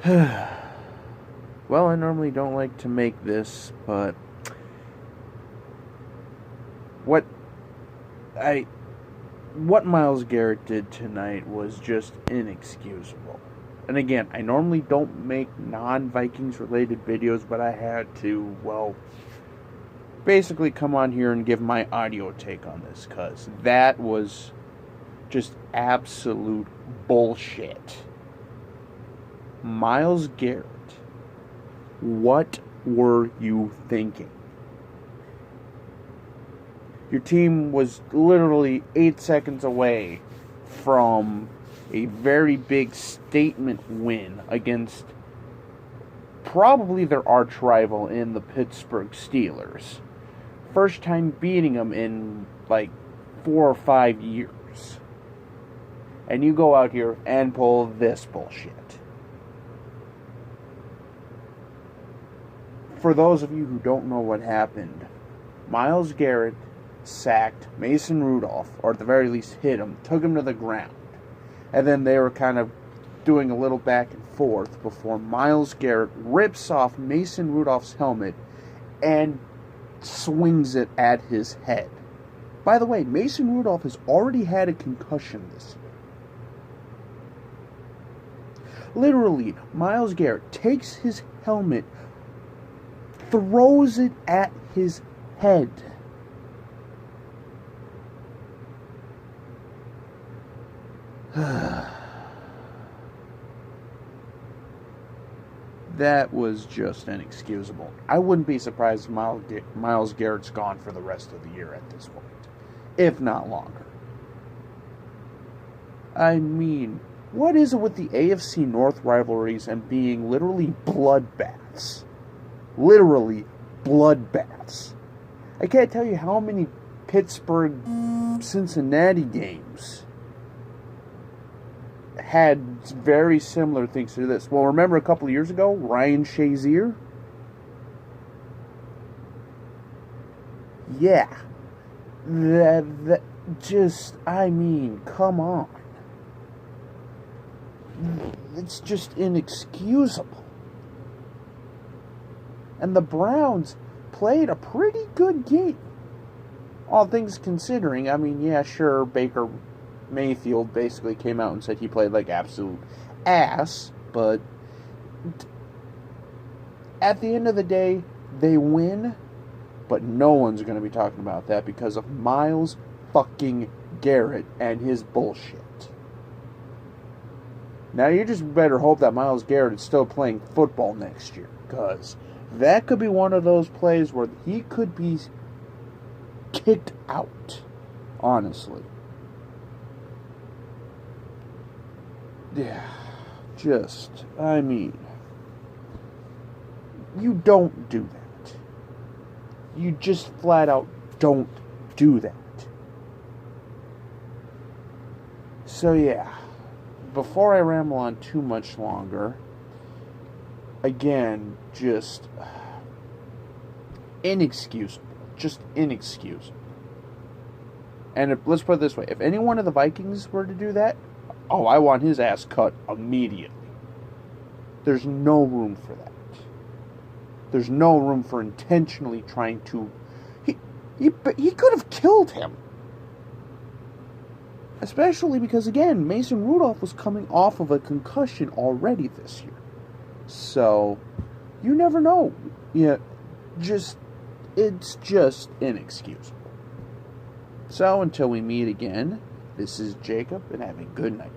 Well, I normally don't like to make this, but what I what Myles Garrett did tonight was just inexcusable. And again, I normally don't make non-Vikings related videos, but I had to, well, basically come on here and give my audio take on this, because that was just absolute bullshit. Myles Garrett, what were you thinking? Your team was literally 8 seconds away from a very big statement win against probably their arch rival in the Pittsburgh Steelers. First time beating them in like 4 or 5 years. And you go out here and pull this bullshit. For those of you who don't know what happened, Myles Garrett sacked Mason Rudolph, or at the very least hit him, took him to the ground. And then they were kind of doing a little back and forth before Myles Garrett rips off Mason Rudolph's helmet and swings it at his head. By the way, Mason Rudolph has already had a concussion this year. Literally, Myles Garrett takes his helmet, throws it at his head. That was just inexcusable. I wouldn't be surprised if Myles Garrett's gone for the rest of the year at this point, if not longer. I mean, what is it with the AFC North rivalries and being literally bloodbaths? Literally bloodbaths. I can't tell you how many Pittsburgh-Cincinnati games had very similar things to this. Well, remember a couple of years ago, Ryan Shazier? Yeah. That just, I mean, come on. It's just inexcusable. And the Browns played a pretty good game. All things considering, I mean, yeah, sure, Baker Mayfield basically came out and said he played like absolute ass, but at the end of the day, they win, but no one's going to be talking about that because of Myles fucking Garrett and his bullshit. Now you just better hope that Myles Garrett is still playing football next year, because that could be one of those plays where he could be kicked out, honestly. Yeah, just, I mean, you don't do that. You just flat out don't do that. So yeah, before I ramble on too much longer, again, just inexcusable. Just inexcusable. And let's put it this way, if any one of the Vikings were to do that, oh, I want his ass cut immediately. There's no room for that. There's no room for intentionally trying to... He could have killed him. Especially because, again, Mason Rudolph was coming off of a concussion already this year. So, you never know. Yeah, it's just inexcusable. So, until we meet again, this is Jacob, and have a good night.